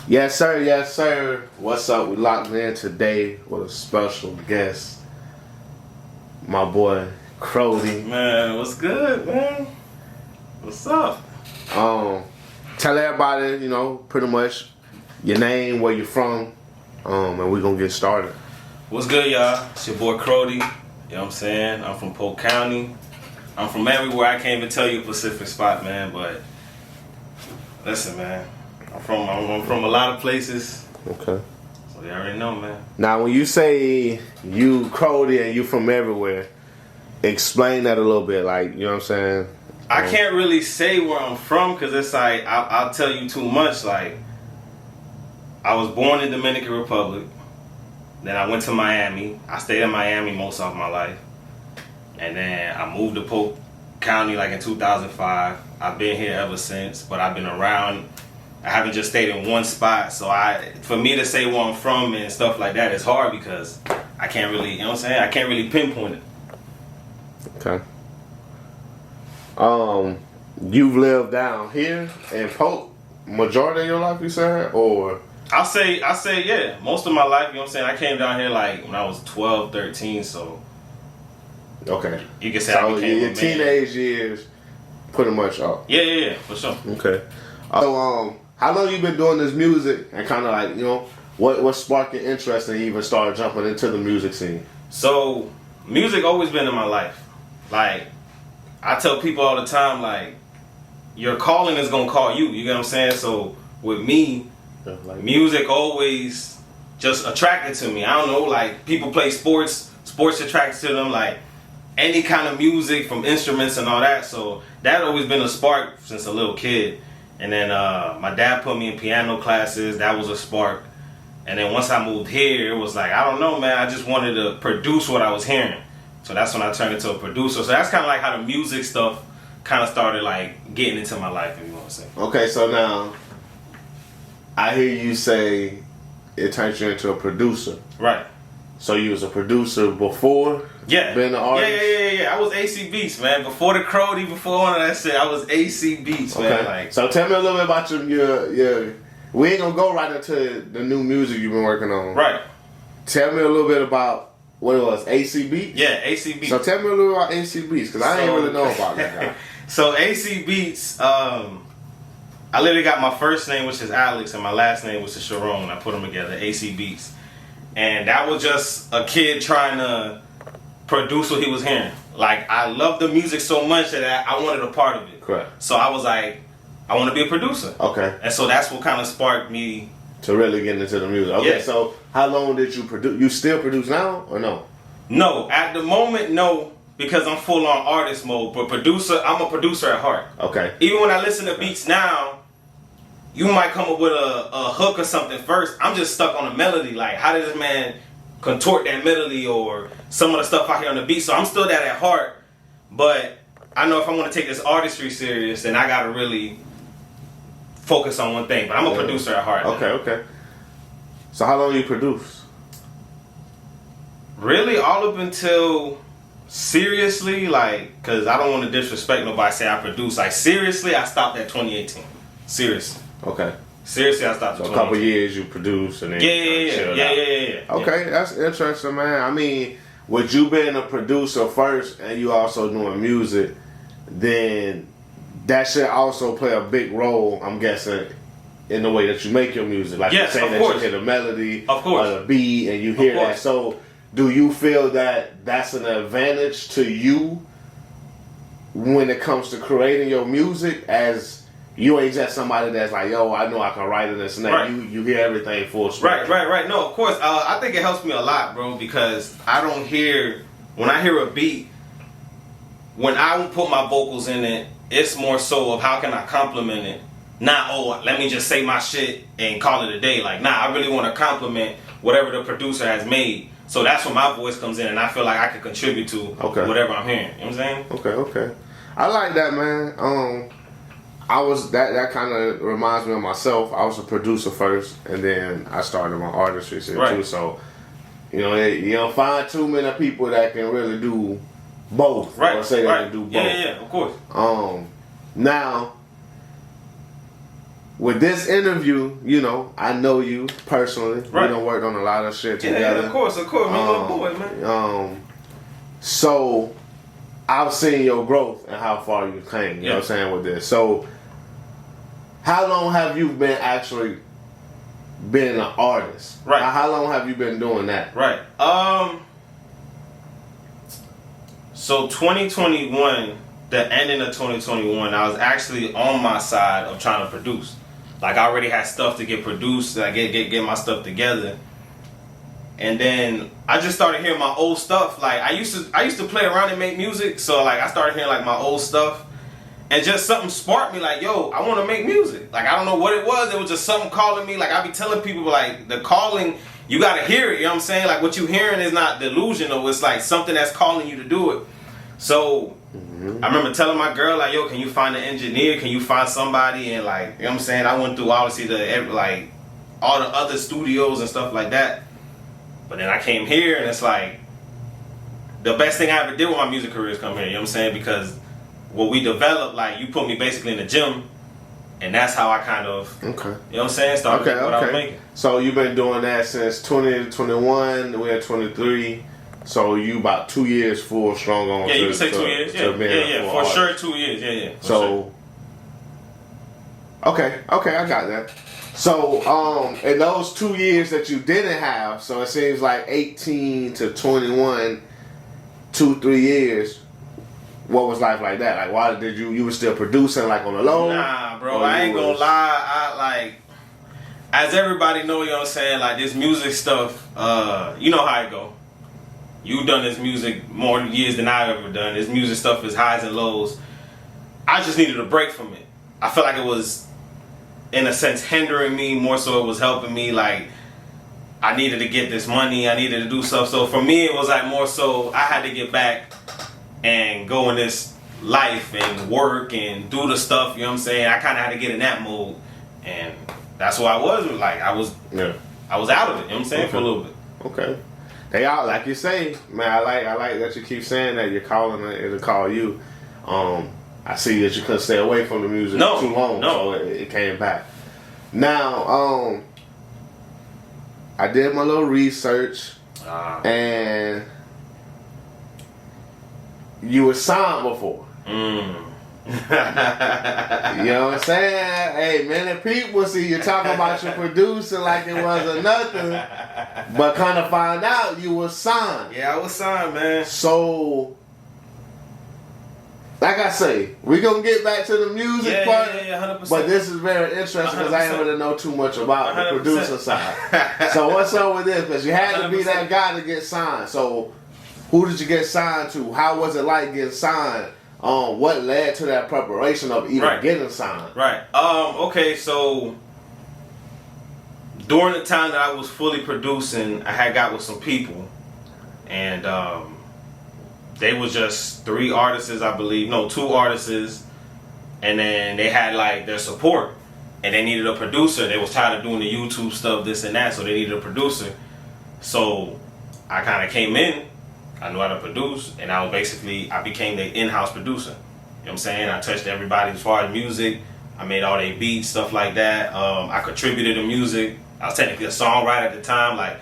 Yes, sir. Yes, sir. What's up? We locked in today with a special guest, my boy Crody. Man, what's good, man? What's up? Tell everybody, pretty much your name, where you're from, and we're gonna get started. What's good, y'all? It's your boy Crody. You know what I'm saying? I'm from Polk County. I'm from everywhere. I can't even tell you a specific spot, man. But listen, man, I'm from a lot of places. Okay. So you already know, man. Now, when you say you Crody and you from everywhere, explain that a little bit. Like, you know what I'm saying? I can't really say where I'm from because it's like I'll tell you too much. Like, I was born in Dominican Republic. Then I went to Miami. I stayed in Miami most of my life. And then I moved to Polk County like in 2005. I've been here ever since, but I've been around. I haven't just stayed in one spot. So for me to say where I'm from and stuff like that is hard because I can't really, you know what I'm saying? I can't really pinpoint it. Okay. You've lived down here in Polk majority of your life, you said, or? I say yeah. Most of my life, you know what I'm saying? I came down here like when I was 12, 13, so. Okay. You can say so I became your teenage years, pretty much off. Yeah, for sure. Okay. So, how long you been doing this music and kind of like, what sparked your interest and you even started jumping into the music scene? So, music always been in my life. Like, I tell people all the time, like, your calling is going to call you. You get what I'm saying? So, with me, music always just attracted to me. I don't know, like, people play sports attracts to them, like, any kind of music from instruments and all that. So, that always been a spark since a little kid. And then my dad put me in piano classes. That was a spark. And then once I moved here, it was like, I don't know, man. I just wanted to produce what I was hearing. So that's when I turned into a producer. So that's kind of like how the music stuff kind of started like getting into my life, if you want to say. Okay, so now I hear you say it turned you into a producer. Right. So you was a producer before being an artist? Yeah. I was AC Beats, man. Before the Crody, before all of that shit, I was AC Beats, man. Okay. Like, so tell me a little bit about your we ain't gonna go right into the new music you've been working on. Right. Tell me a little bit about what it was, AC Beats? Yeah, AC Beats. So tell me a little about AC Beats, because I ain't really know about that guy. So AC Beats, I literally got my first name, which is Alex, and my last name, which is Sharon. I put them together, AC Beats. And that was just a kid trying to produce what he was hearing. Like, I loved the music so much that I wanted a part of it. Correct. So I was like, I want to be a producer. Okay. And so that's what kind of sparked me to really get into the music. Okay, yeah. So how long did you produce? You still produce now or no? No, at the moment, no, because I'm full on artist mode. But I'm a producer at heart. Okay. Even when I listen to beats now, you might come up with a hook or something first. I'm just stuck on a melody. Like, how did this man contort that melody or some of the stuff I hear on the beat? So I'm still that at heart. But I know if I want to take this artistry serious, then I got to really focus on one thing. But I'm a producer at heart. Okay. So how long you produce? Really, all up until seriously, like, because I don't want to disrespect nobody, say I produce. Like, seriously, I stopped at 2018. Seriously. Okay. Seriously, I stopped at 2018. So a couple years you produce and then Yeah. Okay, that's interesting, man. I mean, with you being a producer first and you also doing music, then that should also play a big role, I'm guessing, in the way that you make your music. Like you're saying that you hear the melody or the beat and you hear that. So do you feel that that's an advantage to you when it comes to creating your music, as you ain't just somebody that's like, yo, I know I can write this and that. Right. You hear everything full spectrum. Right. No, of course. I think it helps me a lot, bro, because when I hear a beat, when I put my vocals in it, it's more so of how can I compliment it. Not, let me just say my shit and call it a day. Like, I really want to compliment whatever the producer has made. So that's when my voice comes in and I feel like I can contribute to whatever I'm hearing. You know what I'm saying? Okay. I like that, man. I was that kind of reminds me of myself. I was a producer first, and then I started my artistry shit too. So, you don't find too many people that can really do both. Right. Or say they can do both. Yeah, of course. Now, with this interview, you know, I know you personally. Right. We done worked on a lot of shit together. Yeah, of course, man. Little boy, man. So I've seen your growth and how far you came. You know what I'm saying with this. So how long have you been actually been an artist? Right. How long have you been doing that? Right. So 2021, the ending of 2021, I was actually on my side of trying to produce. Like I already had stuff to get produced, like get my stuff together. And then I just started hearing my old stuff. Like I used to play around and make music, so like I started hearing like my old stuff. And just something sparked me like, yo, I want to make music. Like, I don't know what it was. It was just something calling me. Like, I be telling people, like, the calling, you got to hear it. You know what I'm saying? Like, what you hearing is not delusional. It's like something that's calling you to do it. So, I remember telling my girl, like, yo, can you find an engineer? Can you find somebody? And, like, you know what I'm saying? I went through, obviously, all the other studios and stuff like that. But then I came here, and it's like, the best thing I ever did with my music career is come here. You know what I'm saying? Because what we developed, like, you put me basically in the gym, and that's how I kind of, you know what I'm saying, started making what I was making. So you've been doing that since 2021, we're at 23, so you about 2 years full strong on. Yeah, you can say 2 years. Yeah, for sure 2 years. Yeah. So, okay, I got that. So, in those 2 years that you didn't have, so it seems like 18 to 21, 2-3 years. What was life like that? Like, why did you were still producing like on the low? Nah, bro, I ain't gonna lie. I like, as everybody know, you know what I'm saying, like this music stuff, you know how it go. You done this music more years than I've ever done. This music stuff is highs and lows. I just needed a break from it. I felt like it was, in a sense, hindering me more so it was helping me. Like, I needed to get this money. I needed to do stuff. So for me, it was like more so I had to get back and go in this life and work and do the stuff, you know what I'm saying? I kind of had to get in that mode, and that's what I was. Like, I was out of it, you know what I'm saying, for a little bit. Okay. They all, like you say, man, I like that you keep saying that you're calling it, it'll call you. I see that you couldn't stay away from the music too long, so it came back. Now, I did my little research, and you were signed before. You know what I'm saying? Hey, many people see you talking about your producer like it wasn't nothing, but kind of find out you were signed. Yeah, I was signed, man. So, like I say, we're going to get back to the music part, 100%. but this is very interesting because I didn't really know too much about 100%. the producer side. So what's up with this? Because you had to be 100%. that guy to get signed. So who did you get signed to? How was it like getting signed? What led to that preparation of even getting signed? Right. Okay, so during the time that I was fully producing, I had got with some people, and they was just 3 artists, I believe. No, 2 artists, and then they had like their support, and they needed a producer. They was tired of doing the YouTube stuff, this and that, so they needed a producer. So I kind of came in. I knew how to produce, and I became the in-house producer. You know what I'm saying? I touched everybody as far as music. I made all their beats, stuff like that. I contributed to music. I was technically a songwriter at the time. Like,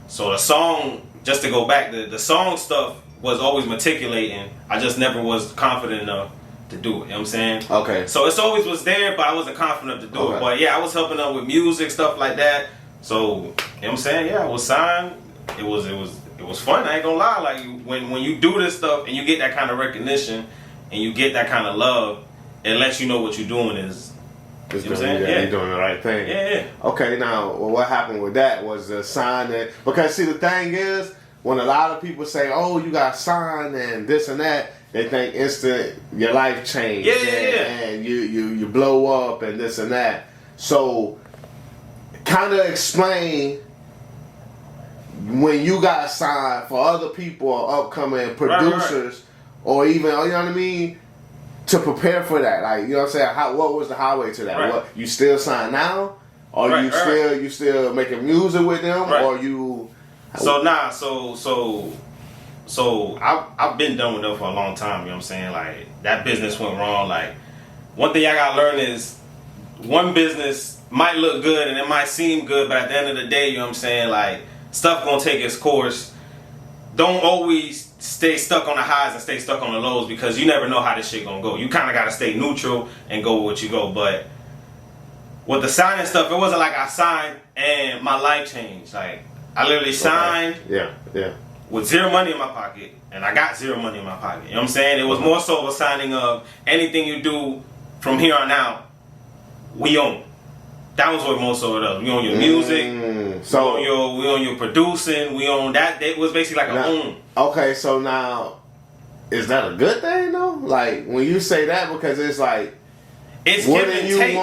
so the song, just to go back, the song stuff was always matriculating. I just never was confident enough to do it. You know what I'm saying? Okay. So it's always was there, but I wasn't confident enough to do it. But yeah, I was helping them with music, stuff like that. So, you know what I'm saying? Yeah, I was signed. It was fun, I ain't gonna lie. Like, when you do this stuff and you get that kind of recognition and you get that kind of love, it lets you know what you're doing is, you know what I'm saying? Yeah, you're doing the right thing. Yeah. Okay, now, what happened with that was the sign that, because see, the thing is, when a lot of people say, oh, you got signed and this and that, they think instant your life changed. And you blow up and this and that. So, kind of explain when you got signed for other people or upcoming producers, or even, you know what I mean, to prepare for that. Like, you know what I'm saying? What was the highway to that? What, you still signed now? Or you still making music with them? Or you... So I've been done with them for a long time, you know what I'm saying? Like, that business went wrong. Like, one thing I gotta learn is one business might look good and it might seem good, but at the end of the day, you know what I'm saying, like, stuff gonna take its course. Don't always stay stuck on the highs and stay stuck on the lows, because you never know how this shit gonna go. You kind of gotta stay neutral and go with what you go. But with the signing stuff, it wasn't like I signed and my life changed. Like, I literally signed with zero money in my pocket, and I got zero money in my pocket. You know what I'm saying? It was more so a signing of anything you do from here on out, we own. That was what most of it was. We own your music, so we own your producing, we own that. It was basically like a own. Okay, so now, is that a good thing though? Like, when you say that, because it's like, it's give and take.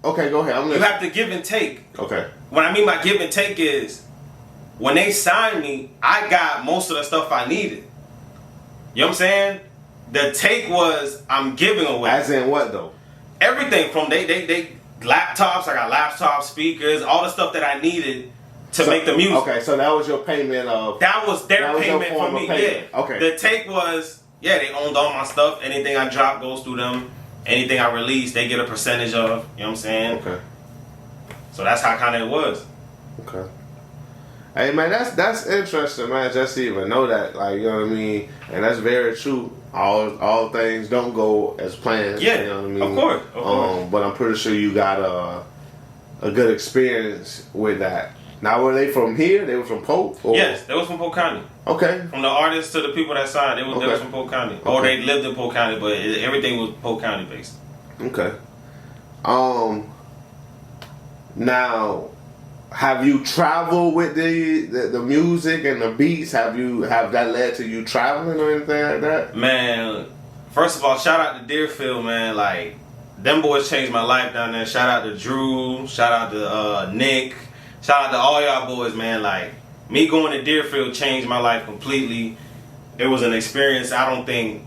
Okay, go ahead. You have to give and take. Okay. What I mean by give and take is, when they signed me, I got most of the stuff I needed. You know what I'm saying? The take was, I'm giving away. As in what though? Everything from they laptops. I got laptops, speakers, all the stuff that I needed to make the music. Okay, so that was your payment of. That was their payment for me. Yeah. Okay. The take was, they owned all my stuff. Anything I drop goes through them. Anything I release, they get a percentage of. You know what I'm saying? Okay. So that's how kind of it was. Okay. Hey man, that's interesting, man. Just to even know that, like, you know what I mean, and that's very true. All things don't go as planned. Yeah, you know what I mean. Of course. But I'm pretty sure you got a good experience with that. Now, were they from here? They were from Polk? Or? Yes, they was from Polk County. Okay. From the artists to the people that signed, they was from Polk County, or they lived in Polk County, but everything was Polk County based. Okay. Now, have you traveled with the music and the beats? Have that led to you traveling or anything like that? Man, first of all, shout out to Deerfield, man. Like, them boys changed my life down there. Shout out to Drew. Shout out to Nick. Shout out to all y'all boys, man. Like, me going to Deerfield changed my life completely. It was an experience I don't think,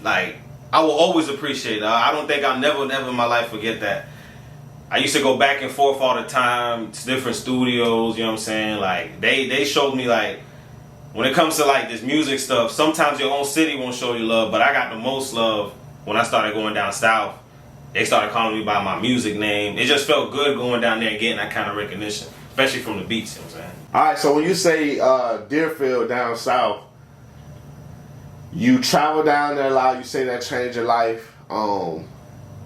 like, I will always appreciate. I don't think I'll never in my life forget that. I used to go back and forth all the time to different studios, you know what I'm saying? Like, they showed me, like, when it comes to, like, this music stuff, sometimes your own city won't show you love, but I got the most love when I started going down south. They started calling me by my music name. It just felt good going down there and getting that kind of recognition, especially from the beats, you know what I'm saying? All right, so when you say Deerfield down south, you travel down there a lot, you say that changed your life.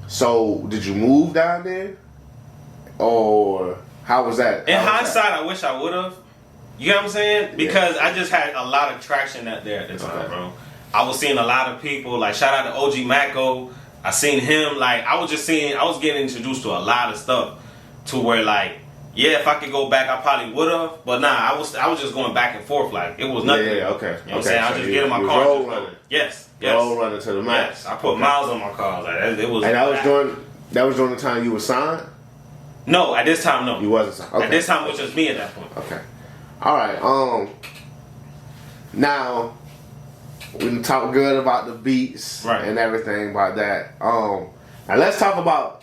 So did you move down there? Or how was that? In hindsight, I wish I would have. You know what I'm saying? Because I just had a lot of traction out there at the time, bro. I was seeing a lot of people. Like, shout out to OG Mako. I seen him. Like, I was getting introduced to a lot of stuff to where, like, if I could go back, I probably would have. But nah, I was just going back and forth. Like, it was nothing. Okay. You know what I'm saying? I was just getting my car. Roll running. Yes. Roll running to the max. Yes. I put miles on my cars. Like, it was. And that was during the time you were signed? No, at this time, no. You wasn't signed. Okay. At this time, it was just me at that point. Okay. All right. Now, we can talk good about the beats and everything about that. Now let's talk about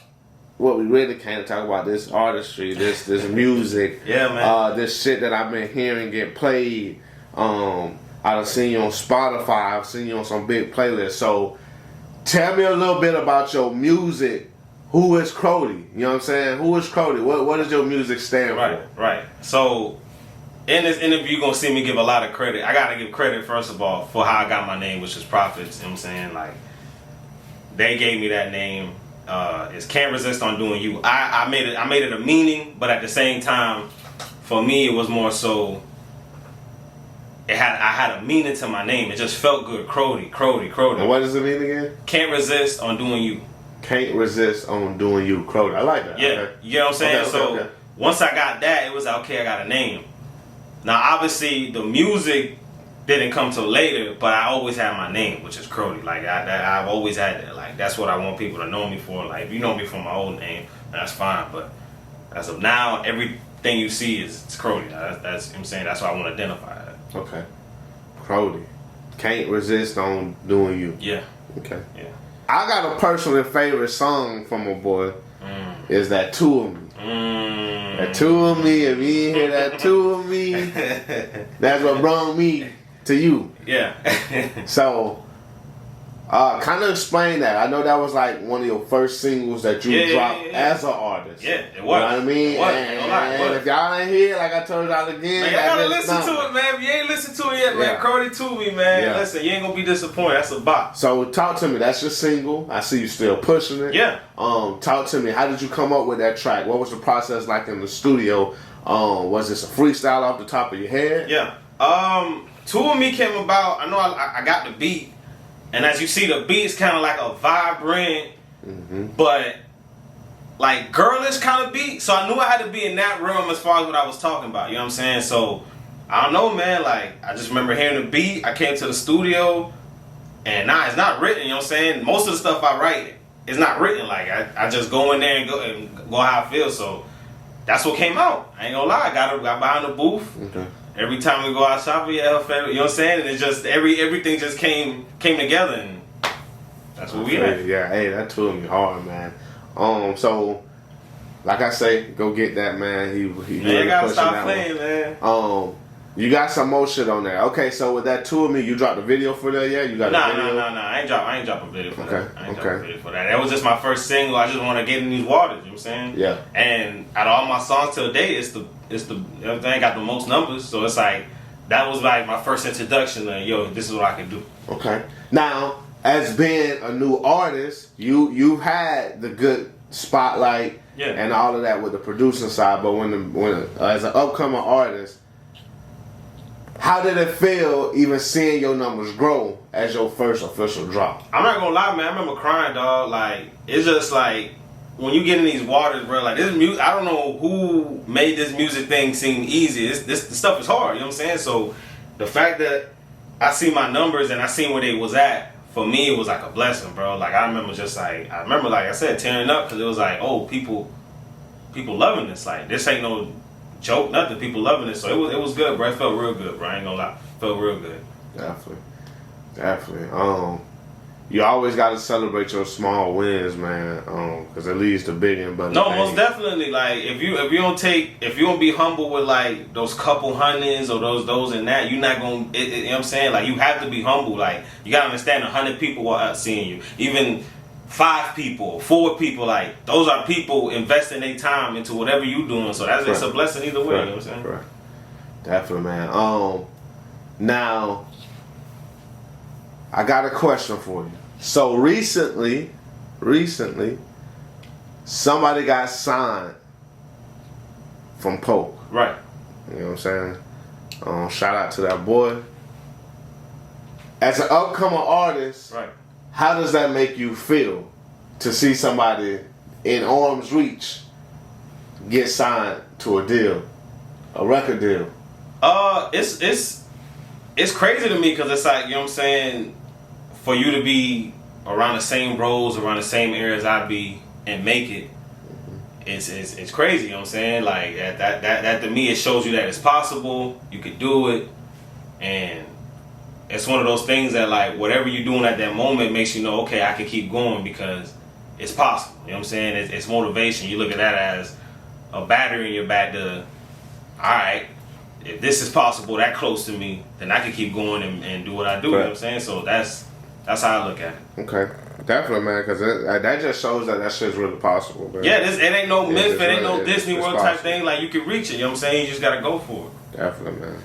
what we really came to talk about: this artistry, this music. Yeah, man. This shit that I've been hearing get played. I done seen you on Spotify. I've seen you on some big playlists. So, tell me a little bit about your music. Who is Crody? You know what I'm saying? Who is Crody? What does your music stand for? Right. So, in this interview, you're going to see me give a lot of credit. I got to give credit, first of all, for how I got my name, which is Prophets. You know what I'm saying? Like, they gave me that name. It's Can't Resist on Doing You. I made it a meaning, but at the same time, for me, it was more so, I had a meaning to my name. It just felt good. Crody. And what does it mean again? Can't resist on doing you. Can't resist on doing you, Crody. I like that. Yeah, okay. You know what I'm saying? Once I got that, it was okay, I got a name. Now, obviously, the music didn't come till later, but I always had my name, which is Crody. Like, I've always had that. Like, that's what I want people to know me for. Like, if you know me from my old name, that's fine. But as of now, everything you see is Crody. That's you know what I'm saying? That's why I want to identify that. Okay. Crody. Can't resist on doing you. Yeah. Okay. Yeah. I got a personal favorite song from a boy. Is that Two of Me. That Two of Me, if you ain't hear that Two of Me, that's what brought me to you. Yeah. So, Kind of explain that. I know that was like one of your first singles that you dropped as an artist. Yeah, it was. You know what I mean? It was. And if y'all ain't here, like I told y'all again, man, y'all gotta listen to it, man. If you ain't listened to it yet, man, Crody to me, man. Yeah. Listen, you ain't gonna be disappointed. That's a bop. So talk to me. That's your single. I see you still pushing it. Yeah. Talk to me. How did you come up with that track? What was the process like in the studio? Was this a freestyle off the top of your head? Yeah. Two of Me came about. I know I got the beat. And as you see, the beat's kind of like a vibrant, but like girlish kind of beat. So I knew I had to be in that realm as far as what I was talking about. You know what I'm saying? So I don't know, man. Like I just remember hearing the beat. I came to the studio, and it's not written. You know what I'm saying? Most of the stuff I write is not written. Like I just go in there and go how I feel. So that's what came out. I ain't gonna lie. I got behind the booth. Okay. Every time we go out shopping, you know what I'm saying? And it just everything just came together, and that's what we had. Yeah, hey, that took me hard, man. So like I say, go get that, man. He really gotta pushing stop that playing, one. man. You got some more shit on there. Okay, so with that Two of Me, you dropped a video for that yet? You got a video? No. I ain't drop a video for that. I ain't Okay. drop a video for that. That was just my first single. I just want to get in these waters. You know what I'm saying? Yeah. And out of all my songs till date, it's the everything got the most numbers. So it's like that was like my first introduction to this is what I can do. Okay. Now, as being a new artist, you've had the good spotlight and all of that with the producing side, but when as an upcoming artist, how did it feel even seeing your numbers grow as your first official drop? I'm not gonna lie, man. I remember crying, dog. Like it's just like when you get in these waters, bro. Like this music, I don't know who made this music thing seem easy. This stuff is hard. You know what I'm saying? So the fact that I see my numbers and I seen where they was at, for me it was like a blessing, bro. Like I remember like I said, tearing up because it was like, oh, people loving this. Like this ain't no joke, nothing. People loving it, so it was good, bro. It felt real good, bro. I ain't gonna lie, it felt real good. Definitely. You always got to celebrate your small wins, man. Because it leads to big and better. No, things. most definitely. Like if you don't be humble with like those couple hundreds or those and that, you're not gonna. You know what I'm saying? Like you have to be humble. Like you gotta understand, 100 people are out seeing you, even 5 people, 4 people, like those are people investing their time into whatever you doing. So it's a blessing either way. You know what I'm saying? Right. Definitely, man. Now I got a question for you. So recently, somebody got signed from Polk. Right. You know what I'm saying? Shout out to that boy. As an upcoming artist, right. How does that make you feel to see somebody in arm's reach get signed to a deal, a record deal? It's crazy to me because it's like, you know what I'm saying, for you to be around the same roads, around the same areas I be, and make it, it's crazy. You know what I'm saying? Like that to me, it shows you that it's possible. You could do it, and it's one of those things that like whatever you're doing at that moment makes you know, okay, I can keep going because it's possible. You know what I'm saying? It's motivation. You look at that as a battery in your back to, all right, if this is possible that close to me, then I can keep going and do what I do. Right. You know what I'm saying? So that's how I look at it. Okay. Definitely, man, because that just shows that shit's really possible, man. Yeah, it ain't no myth, it ain't no Disney World type thing. Like, you can reach it, you know what I'm saying? You just got to go for it. Definitely, man.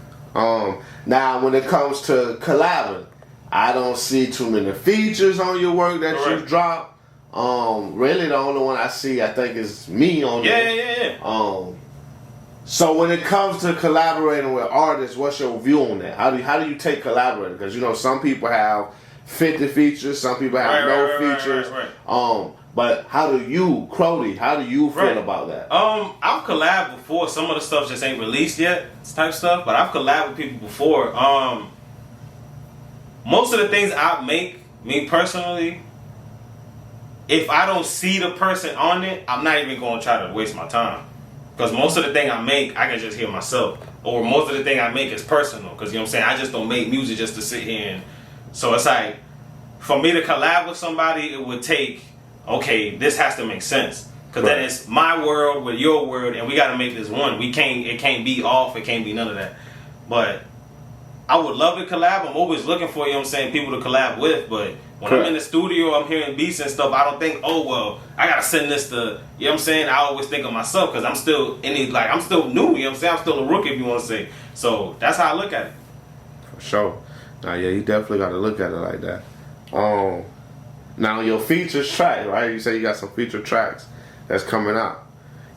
Now, when it comes to collabing, I don't see too many features on your work that you drop. Really, the only one I see, I think, is me on there. Yeah. So when it comes to collaborating with artists, what's your view on that? How do you take collaborating? Because you know some people have 50 features, some people have no features. Right. But how do you, Crody? How do you feel about that? I've collabed before. Some of the stuff just ain't released yet, type stuff. But I've collabed with people before. Most of the things I make, me personally, if I don't see the person on it, I'm not even going to try to waste my time. Because most of the thing I make, I can just hear myself. Or most of the thing I make is personal. Because, you know what I'm saying, I just don't make music just to sit here and... So it's like, for me to collab with somebody, it would take, okay, this has to make sense. Because then it's my world with your world, and we got to make this one. It can't be off, it can't be none of that. But I would love to collab. I'm always looking for, you know what I'm saying, people to collab with. But When I'm in the studio, I'm hearing beats and stuff. I don't think, oh well, I gotta send this to. You know what I'm saying? I always think of myself because I'm still I'm still new. You know what I'm saying? I'm still a rookie, if you want to say. So that's how I look at it. For sure. Now, yeah, you definitely got to look at it like that. Now your features track, right? You say you got some feature tracks that's coming out.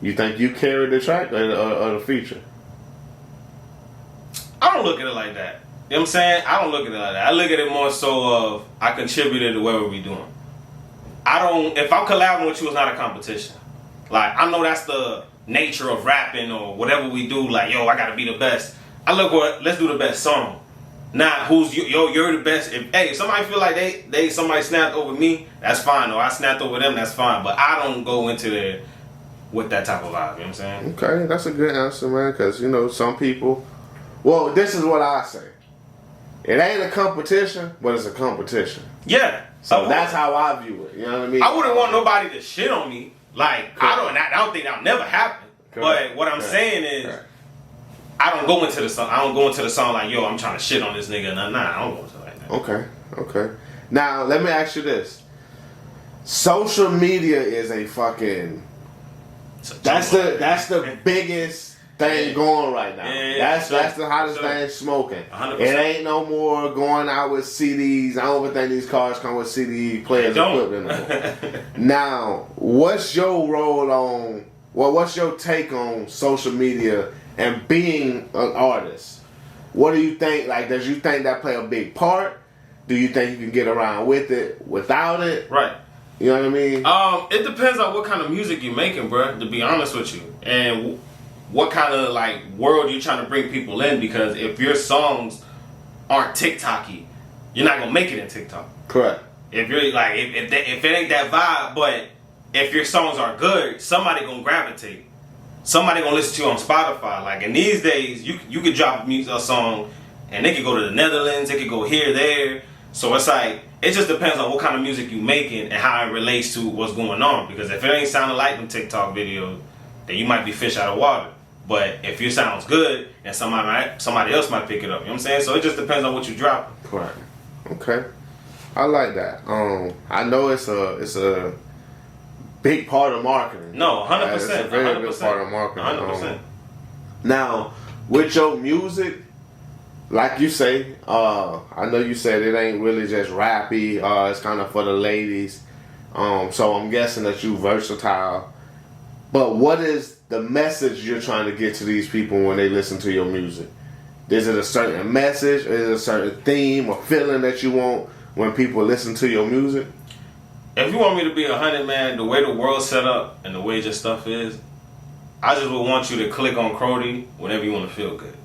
You think you carry the track or the feature? I don't look at it like that. You know what I'm saying? I don't look at it like that. I look at it more so of I contributed to whatever we doing. If I'm collabing with you, it's not a competition. Like, I know that's the nature of rapping or whatever we do. Like, yo, I gotta be the best. I look what, let's do the best song. Not who's you're the best. If somebody feel like somebody snapped over me, that's fine. Or I snapped over them, that's fine. But I don't go into there with that type of vibe. You know what I'm saying? Okay, that's a good answer, man. Because some people. Well, this is what I say. It ain't a competition, but it's a competition. Yeah. So that's how I view it. You know what I mean? I wouldn't want nobody to shit on me. Like, I don't think that'll never happen. But what I'm saying is, I don't go into the song. I don't go into the song like, yo, I'm trying to shit on this nigga. Nah, I don't go into it like that. Okay. Now let me ask you this: social media is a fucking. That's the biggest thing going right now. That's the hottest thing smoking. 100%. It ain't no more going out with CDs. I don't even think these cars come with CD players equipped anymore. Now, what's your role on? Well, what's your take on social media and being an artist? What do you think? Like, does you think that play a big part? Do you think you can get around with it without it? Right. You know what I mean? It depends on what kind of music you're making, bro. To be honest with you, and what kind of like world you're trying to bring people in. Because if your songs aren't TikTok-y, you're not gonna make it in TikTok. Correct. If you're like, if it ain't that vibe, but if your songs are good, somebody gonna gravitate. Somebody gonna listen to you on Spotify. Like in these days, you could drop a song and it could go to the Netherlands, it could go here, there. So it's like, it just depends on what kind of music you making and how it relates to what's going on. Because if it ain't sounding like them TikTok videos, then you might be fish out of water. But if your sounds good, and somebody else might pick it up. You know what I'm saying? So it just depends on what you drop. Right. Okay. I like that. I know it's a big part of marketing. No, 100%. It's a very 100%, big part of marketing. 100%. Now, with your music, like you say, I know you said it ain't really just rappy. It's kind of for the ladies. So I'm guessing that you versatile. But what is the message you're trying to get to these people when they listen to your music? Is it a certain message? Is it a certain theme or feeling that you want when people listen to your music? If you want me to be 100, man, the way the world's set up and the way your stuff is, I just would want you to click on Crody whenever you want to feel good.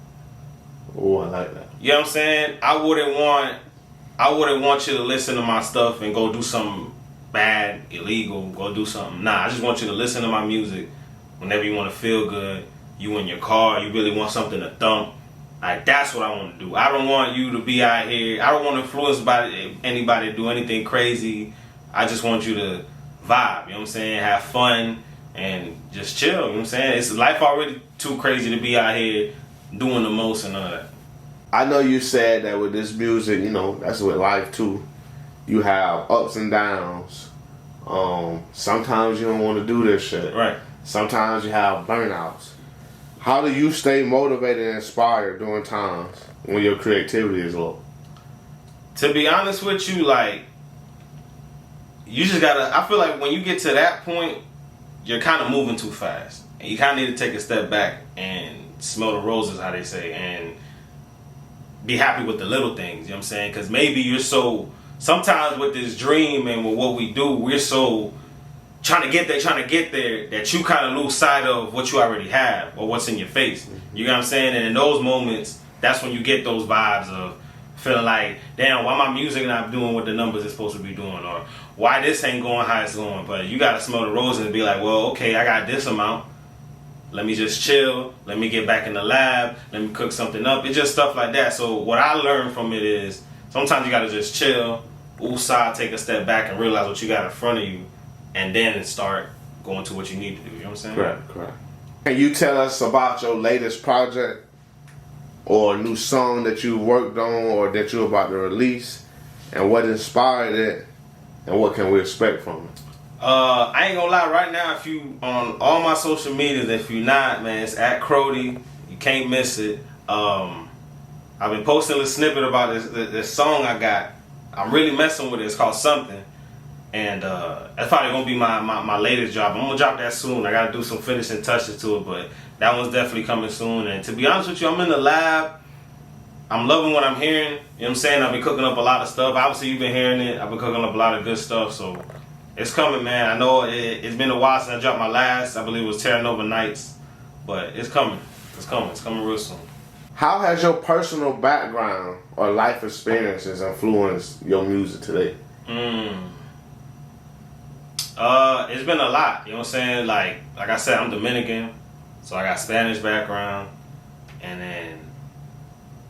Oh, I like that. You know what I'm saying? I wouldn't want you to listen to my stuff and go do something bad, illegal, go do something. Nah, I just want you to listen to my music whenever you want to feel good. You in your car, you really want something to thump. Like, that's what I want to do. I don't want you to be out here. I don't want to influence anybody to do anything crazy. I just want you to vibe, you know what I'm saying? Have fun and just chill, you know what I'm saying? It's life already too crazy to be out here doing the most and all that. I know you said that with this music, that's with life too. You have ups and downs. Sometimes you don't want to do this shit. Right. Sometimes you have burnouts. How do you stay motivated and inspired during times when your creativity is low? To be honest with you, like, you just gotta, I feel like when you get to that point, you're kind of moving too fast. And you kind of need to take a step back and smell the roses, how they say, and be happy with the little things, you know what I'm saying? Because maybe you're so, sometimes with this dream and with what we do, we're so trying to get there that you kind of lose sight of what you already have or what's in your face. You know what I'm saying? And in those moments, that's when you get those vibes of feeling like, damn, why my music not doing what the numbers is supposed to be doing, or why this ain't going how it's going. But you got to smell the roses and be like, well, okay, I got this amount. Let me just chill. Let me get back in the lab. Let me cook something up. It's just stuff like that. So what I learned from it is sometimes you got to just chill, woosah, take a step back and realize what you got in front of you, and then start going to what you need to do. You know what I'm saying? Correct. Can you tell us about your latest project or a new song that you worked on or that you're about to release and what inspired it and what can we expect from it? I ain't gonna lie, right now, if you on all my social medias, if you not, man, it's at Crody. You can't miss it. I've been posting a little snippet about this song I got. I'm really messing with it. It's called Something. And that's probably gonna be my latest job. I'm gonna drop that soon. I gotta do some finishing touches to it, but that one's definitely coming soon. And to be honest with you, I'm in the lab. I'm loving what I'm hearing. You know what I'm saying? I've been cooking up a lot of stuff. Obviously, you've been hearing it. I've been cooking up a lot of good stuff. So it's coming, man. I know it's been a while since I dropped my last. I believe it was Terra Nova Nights. But it's coming. It's coming. It's coming real soon. How has your personal background or life experiences influenced your music today? It's been a lot. You know what I'm saying? Like I said, I'm Dominican, so I got Spanish background, and then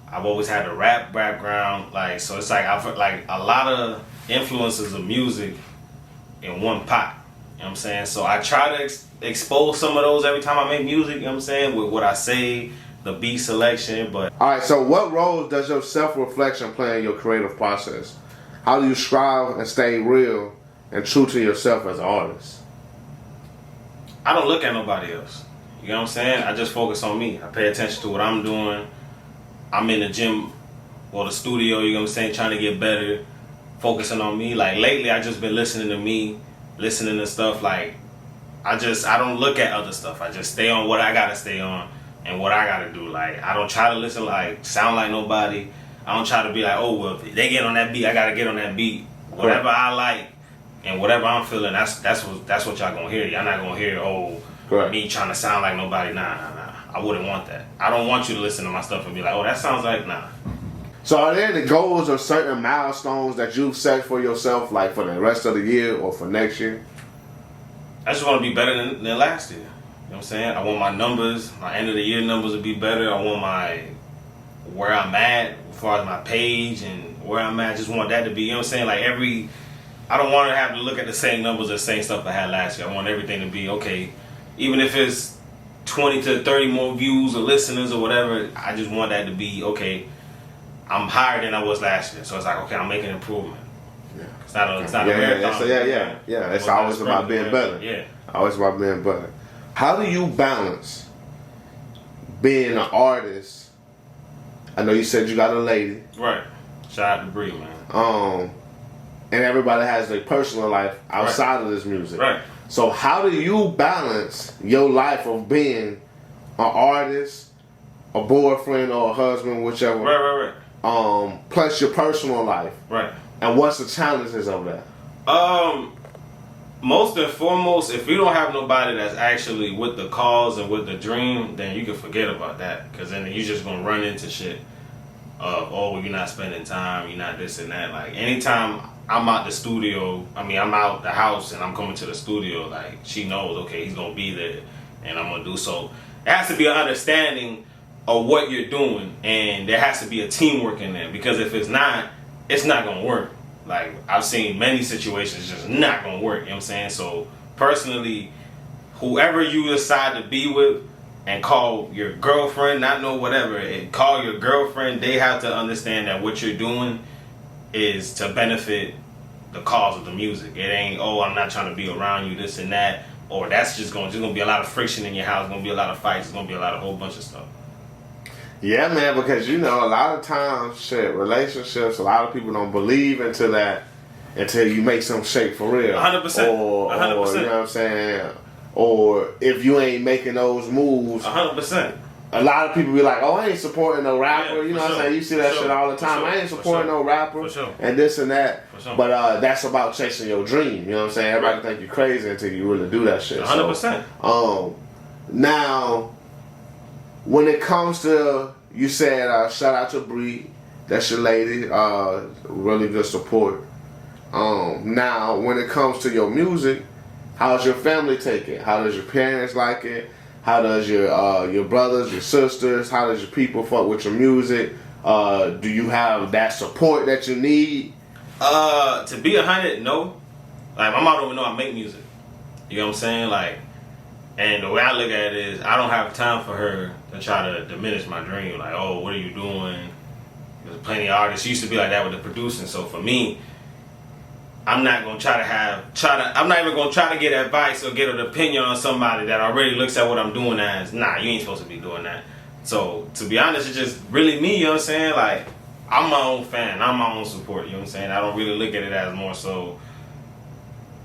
I've always had a rap background. Like, so it's like I've like a lot of influences of music in one pot. You know what I'm saying? So I try to expose some of those every time I make music. You know what I'm saying? With what I say, the beat selection, but all right. So, what role does your self-reflection play in your creative process? How do you strive and stay real and true to yourself as an artist? I don't look at nobody else. You know what I'm saying? I just focus on me. I pay attention to what I'm doing. I'm in the gym or the studio, you know what I'm saying, trying to get better, focusing on me. Like lately, I just been listening to me, listening to stuff. Like I don't look at other stuff. I just stay on what I gotta stay on and what I gotta do. Like I don't try to listen like sound like nobody. I don't try to be like, oh well, if they get on that beat, I gotta get on that beat. Whatever I like and whatever I'm feeling, that's what y'all gonna hear. Y'all not gonna hear me trying to sound like nobody. Nah. I wouldn't want that. I don't want you to listen to my stuff and be like, oh, that sounds like nah. So are there any goals or certain milestones that you've set for yourself, like for the rest of the year or for next year? I just want to be better than last year. You know what I'm saying? I want my numbers, my end of the year numbers to be better. I want where I'm at as far as my page and where I'm at. I just want that to be, you know what I'm saying? Like I don't want to have to look at the same numbers or the same stuff I had last year. I want everything to be okay. Even if it's 20 to 30 more views or listeners or whatever, I just want that to be okay. I'm higher than I was last year, so it's like okay, I'm making improvement. Yeah. It's not a marathon. Yeah. It's always about being better. Yeah, always about being better. How do you balance being an artist? I know you said you got a lady, right? Shout out to Bree, man. And everybody has their personal life outside of this music, right? So how do you balance your life of being an artist, a boyfriend or a husband, whichever? Right. Plus your personal life. Right. And what's the challenges of that? Most and foremost, if you don't have nobody that's actually with the cause and with the dream, then you can forget about that. Because then you're just going to run into shit of, oh, you're not spending time, you're not this and that. Like, anytime I'm out the studio, I'm out the house and I'm coming to the studio, like, she knows, okay, he's going to be there and I'm going to do so. There has to be an understanding of what you're doing, and there has to be a teamwork in there, because if it's not going to work. Like, I've seen many situations just not going to work, you know what I'm saying? So, personally, whoever you decide to be with and call your girlfriend, not know whatever, and call your girlfriend, they have to understand that what you're doing is to benefit the cause of the music. It ain't, oh, I'm not trying to be around you, this and that, or that's just going to be a lot of friction in your house, going to be a lot of fights, it's going to be a whole bunch of stuff. Yeah, man, because a lot of times, relationships, a lot of people don't believe into that until you make some shake for real. 100%. Or 100%. You know what I'm saying? Or if you ain't making those moves. 100%. A lot of people be like, oh, I ain't supporting no rapper. Yeah, you know what I'm saying? You see that shit all the time. I ain't supporting no rapper. And this and that. But that's about chasing your dream. You know what I'm saying? Everybody think you crazy until you really do that shit. 100%. So, now, when it comes to, you said, shout out to Bree. That's your lady. Really good support. Now, when it comes to your music, how's your family take it? How does your parents like it? How does your brothers, your sisters, how does your people fuck with your music? Do you have that support that you need? To be 100, no. Like, my mom don't even know I make music. You know what I'm saying? Like, and the way I look at it is, I don't have time for her to try to diminish my dream. Like, oh, what are you doing? There's plenty of artists. She used to be like that with the producing. So for me, I'm not gonna I'm not even gonna try to get advice or get an opinion on somebody that already looks at what I'm doing as, nah, you ain't supposed to be doing that. So to be honest, it's just really me, you know what I'm saying? Like, I'm my own fan, I'm my own support, you know what I'm saying? I don't really look at it as more so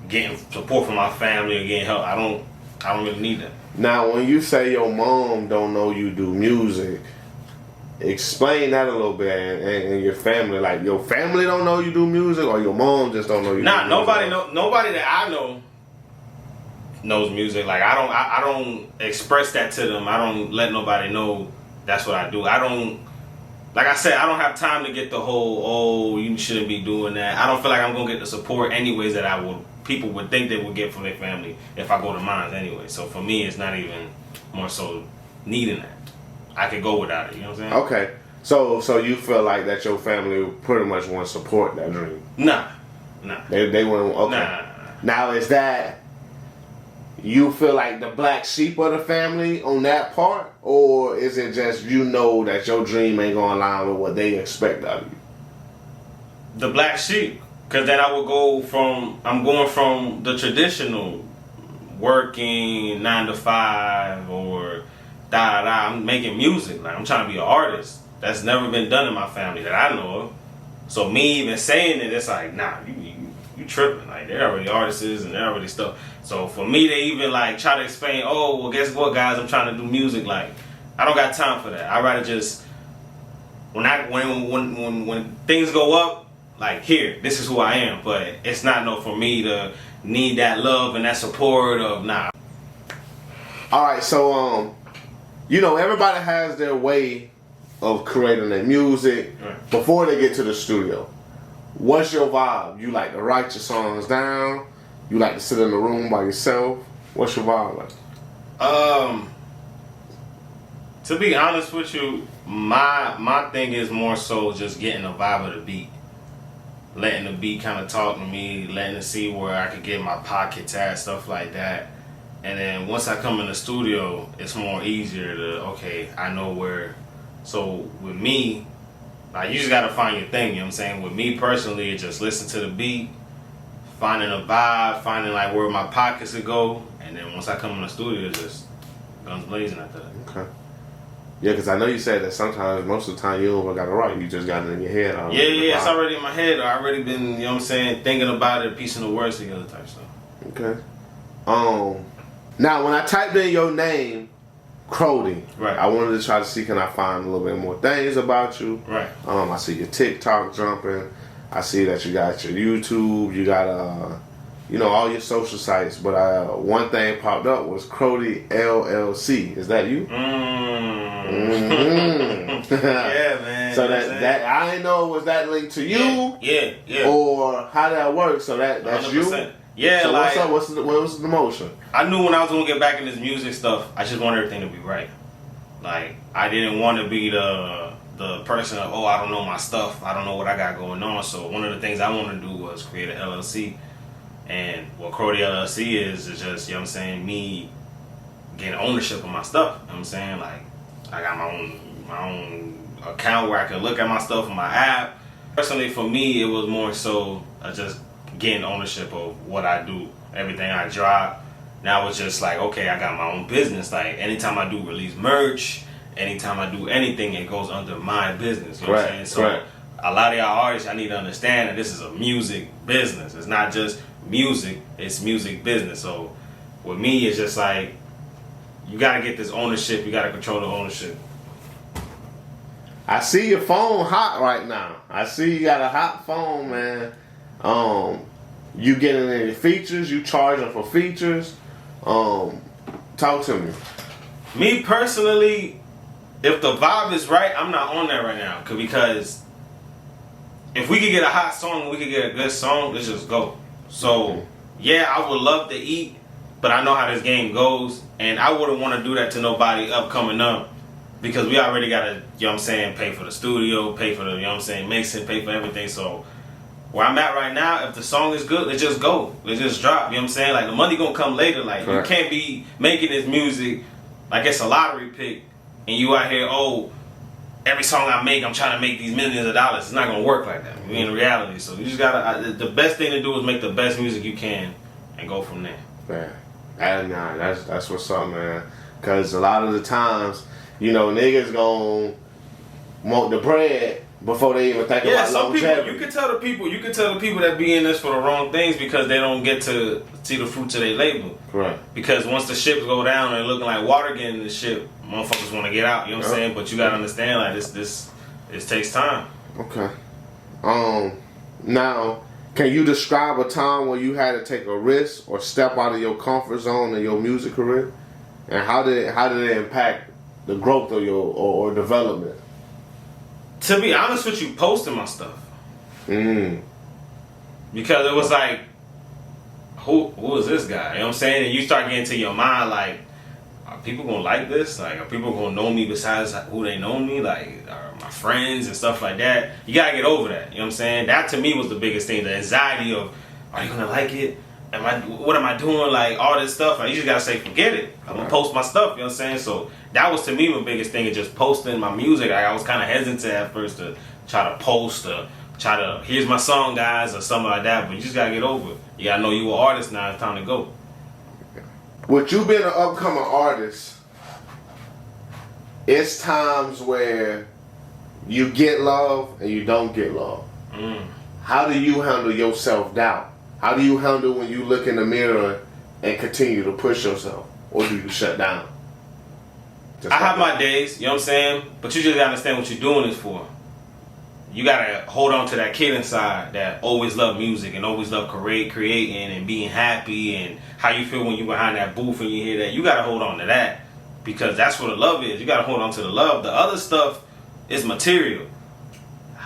getting support from my family or getting help. I don't really need that. Now, when you say your mom don't know you do music, explain that a little bit, and your family, like your family don't know you do music, or your mom just don't know you. Nah, do nobody music? nobody that I know knows music. Like I don't express that to them. I don't let nobody know that's what I do. I don't, like I said, I don't have time to get the whole, oh, you shouldn't be doing that. I don't feel like I'm gonna get the support anyways that people would think they would get from their family if I go to mine anyway. So for me, it's not even more so needing that. I could go without it, you know what I'm saying? Okay. So you feel like that your family pretty much want to support that dream? Nah. They want, okay. Nah. Now, is that, you feel like the black sheep of the family on that part? Or is it just you know that your dream ain't going to align with what they expect out of you? The black sheep. Because then I would I'm going from the traditional working 9 to 5 or da-da-da. I'm making music. Like, I'm trying to be an artist. That's never been done in my family that I know of. So me even saying it, it's like, nah, you tripping. Like, they're already artists and they're already stuff. So for me to even like try to explain, oh, well, guess what, guys, I'm trying to do music. Like, I don't got time for that. I'd rather just, when things go up, like, here, this is who I am. But it's not no for me to need that love and that support of, nah. All right, so everybody has their way of creating their music before they get to the studio. What's your vibe? You like to write your songs down? You like to sit in the room by yourself? What's your vibe like? To be honest with you, my thing is more so just getting a vibe of the beat. Letting the beat kind of talk to me, letting it see where I could get my pockets at, stuff like that. And then once I come in the studio, it's more easier to, okay, I know where. So with me, like, you just gotta find your thing, you know what I'm saying? With me personally, it's just listen to the beat, finding a vibe, finding like where my pockets would go, and then once I come in the studio, it's just guns blazing after that. Okay. Yeah, because I know you said that sometimes, most of the time, you don't even got to write. You just got it in your head. Yeah, it's already in my head. I already been, you know what I'm saying, thinking about it, piecing the words together type stuff. Okay. Now, when I typed in your name, Crody, right, I wanted to try to see, can I find a little bit more things about you? Right. I see your TikTok jumping. I see that you got your YouTube. You got all your social sites. But one thing popped up was Crody LLC. Is that you? Mm-hmm. Yeah, man. So that I didn't know, was that linked to you? Yeah. Or how that works? So that's 100%. You. Yeah. So like, what's up? What was the motion? I knew when I was gonna get back in this music stuff, I just wanted everything to be right. Like, I didn't want to be the person of, oh, I don't know my stuff, I don't know what I got going on. So one of the things I wanted to do was create an LLC. And what Crody LLC is just, you know what I'm saying, me getting ownership of my stuff. You know what I'm saying? Like, I got my own account where I can look at my stuff on my app. Personally, for me, it was more so just getting ownership of what I do, everything I drop. Now it's just like, okay, I got my own business. Like, anytime I do release merch, anytime I do anything, it goes under my business. You know what I'm saying? So a lot of y'all artists, I need to understand that this is a music business. It's not just music, it's music business. So with me, it's just like, you gotta get this ownership, you gotta control the ownership. I see your phone hot right now. I see you got a hot phone, man. You getting any features? You charging for features? Talk to me. Me personally, if the vibe is right, I'm not on that right now. Because if we could get a hot song, we could get a good song, let's just go. So, yeah, I would love to eat, but I know how this game goes, and I wouldn't want to do that to nobody coming up, because we already got to, you know what I'm saying, pay for the studio, pay for the, you know what I'm saying, mixing, pay for everything. So, where I'm at right now, if the song is good, let's just go. Let's just drop, you know what I'm saying? Like, the money gonna come later. Like, you can't be making this music like it's a lottery pick, and you out here, oh, every song I make, I'm trying to make these millions of dollars. It's not gonna work like that in reality. So you just gotta. The best thing to do is make the best music you can and go from there. Yeah, that's what's up, man. Cause a lot of the times, niggas gon' want the bread before they even think about longevity. People, you can tell the people that be in this for the wrong things because they don't get to see the fruits of their labor. Right. Because once the ships go down and looking like water getting in the ship, motherfuckers want to get out. You know what I'm saying? But you gotta understand, like this takes time. Okay. Now, can you describe a time where you had to take a risk or step out of your comfort zone in your music career, and how did it impact the growth of your or development? To be honest with you, posting my stuff. Because it was like, who is this guy? You know what I'm saying? And you start getting to your mind like, are people gonna like this? Like, are people gonna know me besides who they know me? Like, are my friends and stuff like that? You gotta get over that. You know what I'm saying? That to me was the biggest thing. The anxiety of, are you gonna like it? What am I doing? Like, all this stuff. Like, you just gotta say, forget it. I'm gonna post my stuff. You know what I'm saying? So that was to me the biggest thing of just posting my music. Like, I was kind of hesitant at first to try to post or try to, here's my song, guys, or something like that. But you just gotta get over it. You gotta know you an artist now. It's time to go. With you being an upcoming artist, it's times where you get love and you don't get love. How do you handle your self-doubt? How do you handle when you look in the mirror and continue to push yourself? Or do you shut down? I have my days, you know what I'm saying? But you just gotta understand what you're doing this for. You gotta hold on to that kid inside that always loved music and always loved creating and being happy, and how you feel when you're behind that booth and you hear that. You gotta hold on to that, because that's what the love is. You gotta hold on to the love. The other stuff is material.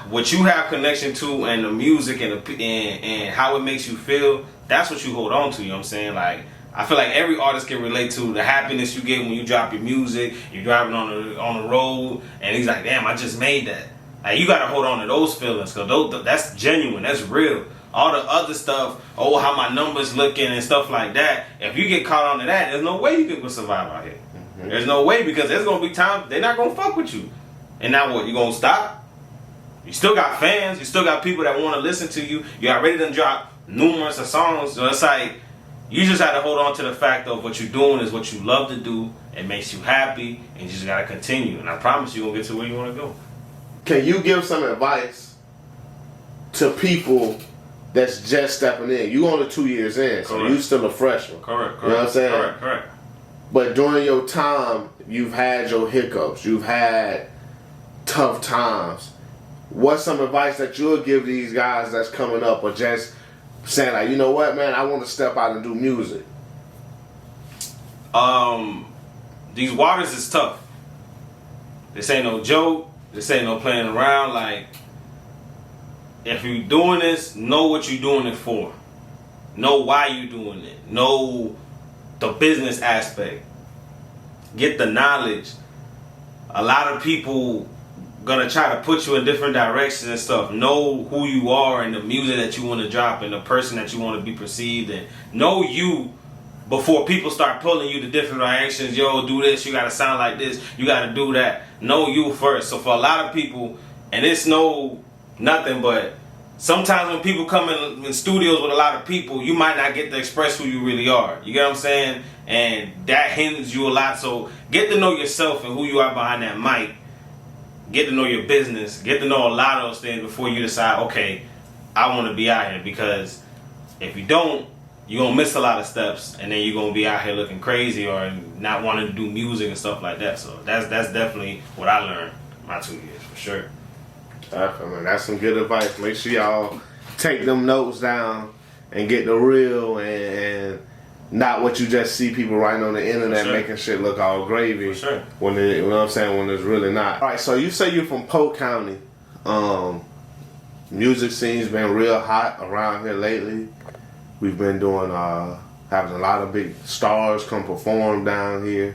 What you have connection to and the music and how it makes you feel, that's what you hold on to, you know what I'm saying? Like, I feel like every artist can relate to the happiness you get when you drop your music, you're driving on the road, and he's like, damn, I just made that. Like, you gotta hold on to those feelings, because that's genuine, that's real. All the other stuff, how my numbers looking and stuff like that, if you get caught onto that, there's no way you can survive out here. There's no way, because there's gonna be times they're not gonna fuck with you. And now what, you gonna stop? You still got fans, you still got people that wanna listen to you. You already done dropped numerous of songs, so it's like, you just have to hold on to the fact of what you're doing is what you love to do. It makes you happy, and you just gotta continue. And I promise you're gonna get to where you wanna go. Can you give some advice to people that's just stepping in? You only 2 years in, so you still a freshman. Correct. You know what I'm saying? Correct. But during your time, you've had your hiccups. You've had tough times. What's some advice that you'll give these guys that's coming up, or just saying like, you know what, man, I want to step out and do music? These waters is tough. This ain't no joke. This ain't no playing around. Like, if you doing this, know what you doing it for. Know why you doing it. Know the business aspect. Get the knowledge. A lot of people gonna try to put you in different directions and stuff. Know who you are and the music that you want to drop and the person that you want to be perceived, and know you before people start pulling you to different directions. Yo, do this, you gotta sound like this, you gotta do that. Know you first. So for a lot of people, and it's nothing but sometimes when people come in studios with a lot of people, you might not get to express who you really are. You get what I'm saying? And that hinders you a lot. So get to know yourself and who you are behind that mic. Get to know your business. Get to know a lot of those things before you decide, okay, I want to be out here. Because if you don't, you're going to miss a lot of steps, and then you're going to be out here looking crazy or not wanting to do music and stuff like that. So that's definitely what I learned in my 2 years, for sure. Definitely. That's some good advice. Make sure y'all take them notes down and get the real and not what you just see people writing on the internet making shit look all gravy. For sure. When you know what I'm saying, when it's really not. All right, so you say you're from Polk County. Music scene's been real hot around here lately. We've been doing having a lot of big stars come perform down here.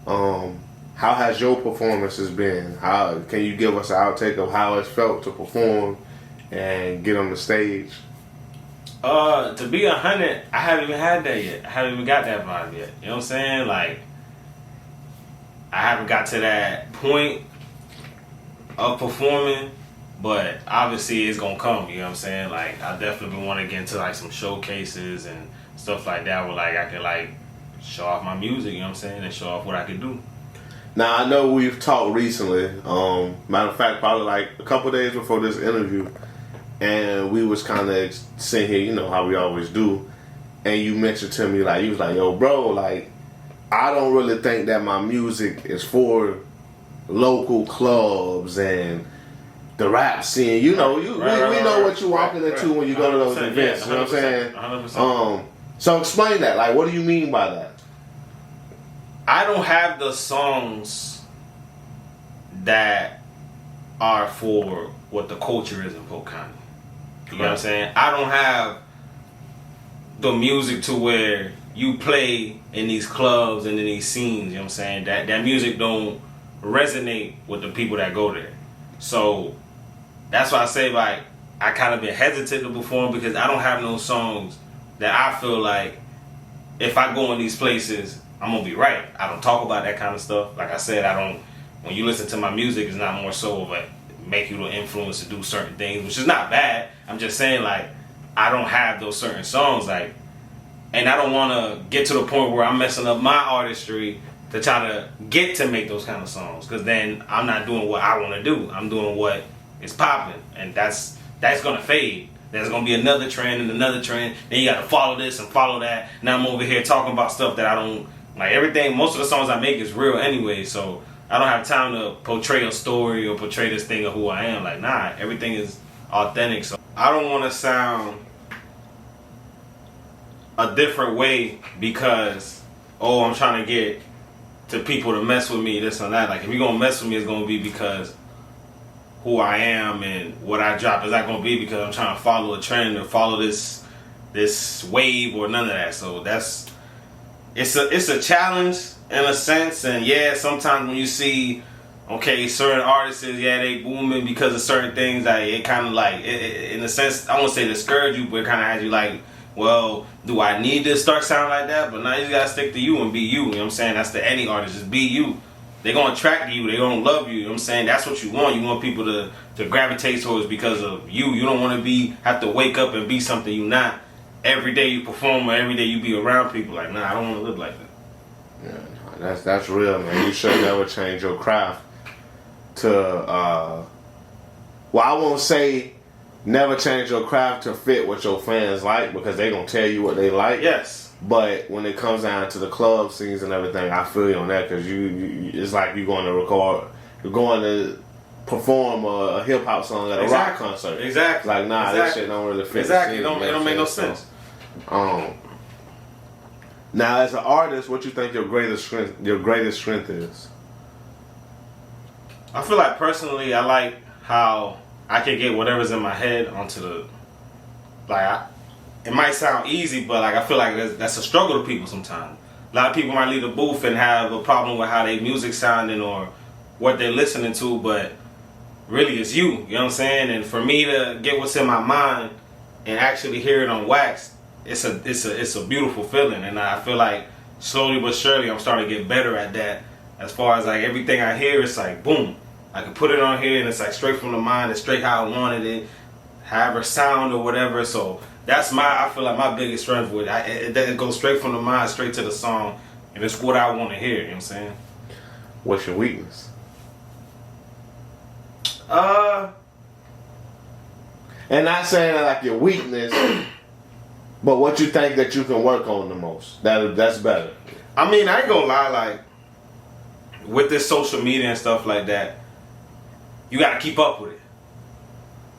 How has your performances been? How can you give us an outtake of how it felt to perform and get on the stage? To be 100, I haven't even had that yet. I haven't even got that vibe yet. You know what I'm saying? Like, I haven't got to that point of performing, but obviously it's gonna come. You know what I'm saying? Like I definitely want to get into like some showcases and stuff like that, where like I can like show off my music. You know what I'm saying? And show off what I can do. Now I know we've talked recently. Matter of fact, probably like a couple days before this interview, and we was kind of sitting here, you know how we always do, and you mentioned to me like you was like, "Yo, bro, like I don't really think that my music is for local clubs and the rap scene. You know, we know what you walking into when you go to those events. You know what I'm saying? 100%. So explain that. Like, what do you mean by that? I don't have the songs that are for what the culture is in Polk County. You know what I'm saying? I don't have the music to where you play in these clubs and in these scenes. You know what I'm saying? That music don't resonate with the people that go there. So that's why I say like I kind of been hesitant to perform because I don't have no songs that I feel like if I go in these places I'm gonna be right. I don't talk about that kind of stuff. Like I said, I don't. When you listen to my music, it's not more so of a make you the influence to do certain things, which is not bad. I'm just saying like I don't have those certain songs like, and I don't want to get to the point where I'm messing up my artistry to try to get to make those kind of songs, because then I'm not doing what I want to do. I'm doing what is popping, and that's gonna fade. There's gonna be another trend and another trend. Then you gotta follow this and follow that. Now I'm over here talking about stuff that I don't like. Everything, most of the songs I make is real anyway, so I don't have time to portray a story or portray this thing of who I am. Like, nah, everything is authentic. So I don't want to sound a different way because I'm trying to get to people to mess with me, this and that. Like, if you're gonna mess with me, it's gonna be because who I am and what I drop. Is not gonna be because I'm trying to follow a trend or follow this wave or none of that. So it's a challenge in a sense. And yeah, sometimes when you see certain artists, they booming because of certain things, like it kind of like in a sense, I won't say discourage you, but it kind of has you like, well, do I need to start sounding like that? But now you just gotta stick to you and be you. You know what I'm saying? That's to any artist, just be you. They're gonna attract you. They're gonna love you. You know what I'm saying? That's what you want. You want people to gravitate towards because of you. You don't want to have to wake up and be something you're not. Every day you perform or every day you be around people. Like, nah, I don't want to live like that. Yeah, that's real, man. You should never change your craft to. Well, I won't say never change your craft to fit what your fans like, because they gonna tell you what they like. Yes. But when it comes down to the club scenes and everything, I feel you on that, because you it's like you're going to perform a hip hop song at a rock concert. Exactly. Like, nah, this shit don't really fit. Exactly. It don't make no sense. Now, as an artist, what you think your greatest strength is? I feel like personally, I like how I can get whatever's in my head onto the it might sound easy, but like I feel like that's a struggle to people sometimes. A lot of people might leave the booth and have a problem with how their music sounding or what they're listening to, but really it's you. You know what I'm saying? And for me to get what's in my mind and actually hear it on wax, it's a beautiful feeling. And I feel like slowly but surely I'm starting to get better at that. As far as like everything I hear, it's like boom, I can put it on here and it's like straight from the mind. It's straight how I wanted it, however sound or whatever. So I feel like my biggest strength with it. It goes straight from the mind, straight to the song, and it's what I want to hear. You know what I'm saying? What's your weakness? And not saying that like your weakness, but what you think that you can work on the most. That's better. I mean, I ain't gonna lie, like with this social media and stuff like that, you gotta keep up with it.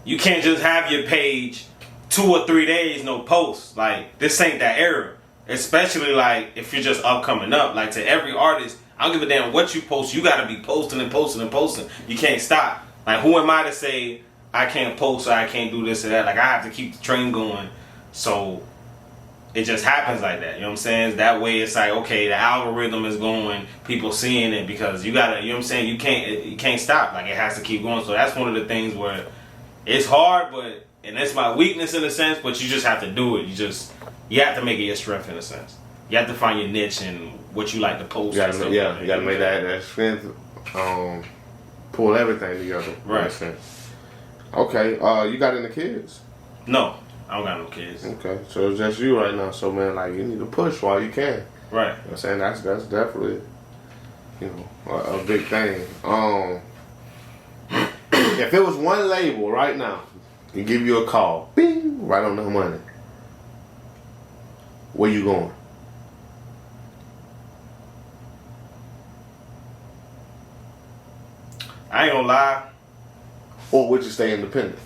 You can't just have your page 2 or 3 days no posts. Like, this ain't that era. Especially like if you're just coming up. Like, to every artist, I don't give a damn what you post. You gotta be posting and posting and posting. You can't stop. Like, who am I to say I can't post or I can't do this or that? Like, I have to keep the train going. So it just happens like that. You know what I'm saying? That way it's like, okay, the algorithm is going, people seeing it, because you gotta, you know what I'm saying? You can't stop. Like, it has to keep going. So that's one of the things where it's hard, and that's my weakness in a sense, but you just have to do it. You have to make it your strength in a sense. You have to find your niche and what you like to post. You gotta make that strength. pull everything together. Right. Makes sense. Okay. You got any kids? No, I don't got no kids. Okay, so it's just you right now. So man, like you need to push while you can. Right. You know what I'm saying? That's definitely, you know, a big thing. If it was one label right now, and give you a call, bing, right on the money. Where you going? I ain't gonna lie. Or would you stay independent?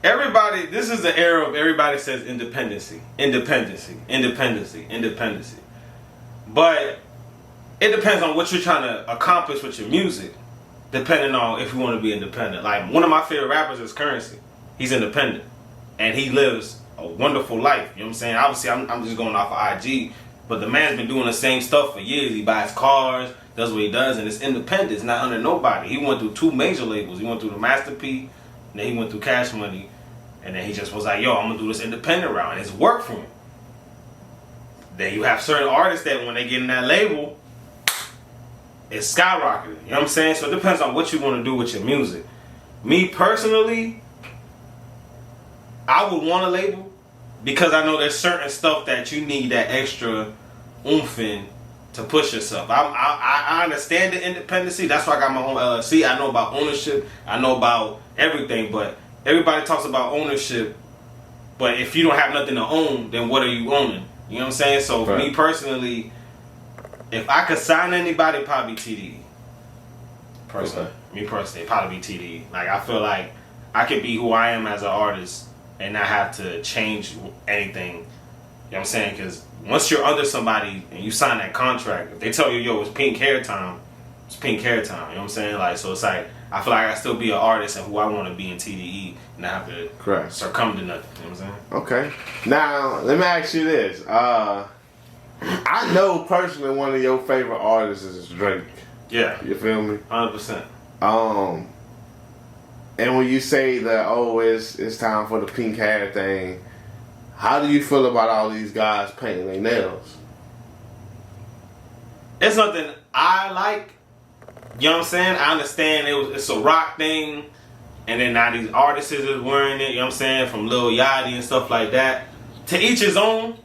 Everybody, this is the era of everybody says independency. But it depends on what you're trying to accomplish with your music, depending on if you want to be independent. Like, one of my favorite rappers is Currency. He's independent. And he lives a wonderful life. You know what I'm saying? Obviously, I'm just going off of IG, but the man's been doing the same stuff for years. He buys cars, does what he does, and it's independent. It's not under nobody. He went through 2 major labels. He went through the Master P, and then he went through Cash Money, and then he just was like, yo, I'm going to do this independent route, and it's worked for him. Then you have certain artists that when they get in that label, it's skyrocketing. You know what I'm saying? So it depends on what you want to do with your music. Me personally, I would want a label because I know there's certain stuff that you need that extra oomph in to push yourself. I understand the independency. That's why I got my own LLC. I know about ownership. I know about everything. But everybody talks about ownership. But if you don't have nothing to own, then what are you owning? You know what I'm saying? So for me personally, if I could sign anybody, probably TDE. Personally. Me personally, probably be TDE. Like, I feel like I could be who I am as an artist and not have to change anything. You know what I'm saying? Because once you're under somebody and you sign that contract, if they tell you, yo, it's pink hair time, it's pink hair time. You know what I'm saying? Like, so it's like, I feel like I still be an artist and who I want to be in TDE and not have to succumb to nothing. You know what I'm saying? Okay. Now, let me ask you this. I know personally one of your favorite artists is Drake. Yeah. You feel me? 100%. And when you say that, oh, it's time for the pink hair thing, how do you feel about all these guys painting their nails? It's something I like. You know what I'm saying? I understand it's a rock thing, and then now these artists is wearing it. You know what I'm saying? From Lil Yachty and stuff like that. To each his own.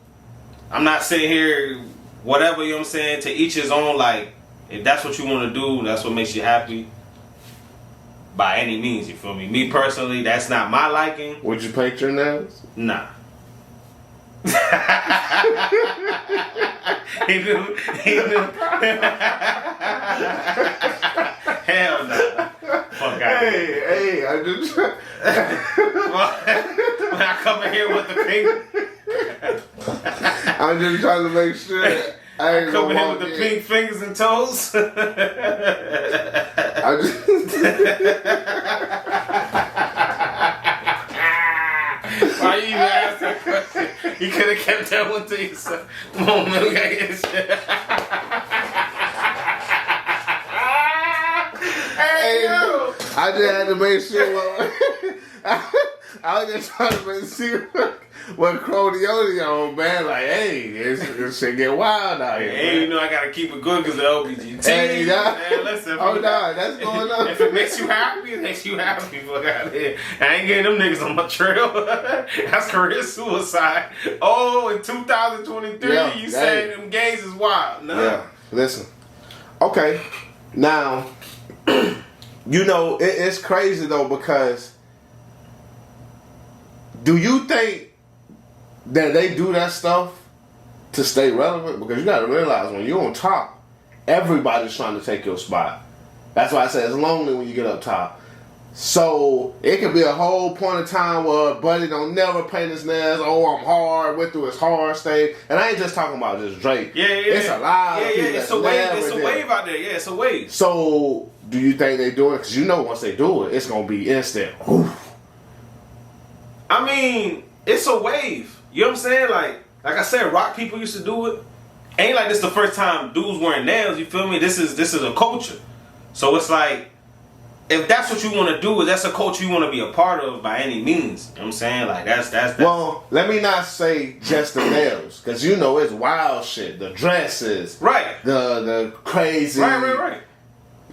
I'm not sitting here, whatever. You know what I'm saying? To each his own. Like, if that's what you want to do, that's what makes you happy. By any means, you feel me? Me personally, that's not my liking. Would you paint your nails? Nah. He knew. Hell no. Fuck out. Hey, I just. When I come in here with the pink. I'm just trying to make sure. I ain't come in here with the pink fingers and toes. I just. Why you even ask that question? You could have kept that one to yourself. Come on, man, we gotta get this shit. Hey, yo! I just had to make sure. I was just trying to make sure what Crody on, man. Like, hey, this shit get wild out here. Hey, man. you know I gotta keep it good because of LBGT. Hey, man, listen. Oh, no, that's going on. If it makes you happy, it makes you happy. Fuck out of here. I ain't getting them niggas on my trail. That's career suicide. Oh, in 2023, you saying them gays is wild. No. Yeah, listen. Okay, now, you know, it's crazy, though, because do you think that they do that stuff to stay relevant? Because you got to realize when you're on top, everybody's trying to take your spot. That's why I say it's lonely when you get up top. So it could be a whole point of time where Buddy don't never paint his nails. Oh, I'm hard. Went through his hard stage, and I ain't just talking about just Drake. Yeah. It's a lot of people. It's a wave. It's a wave out there. Yeah, it's a wave. So do you think they do it? Because you know once they do it, it's gonna be instant. Oof. I mean, it's a wave. You know what I'm saying? Like I said, rock people used to do it. Ain't like this the first time dudes wearing nails. You feel me? This is a culture. So it's like, if that's what you want to do, if that's a culture you want to be a part of by any means. You know what I'm saying? Like that's. Well, let me not say just the nails, because you know it's wild shit. The dresses, right? The crazy, right.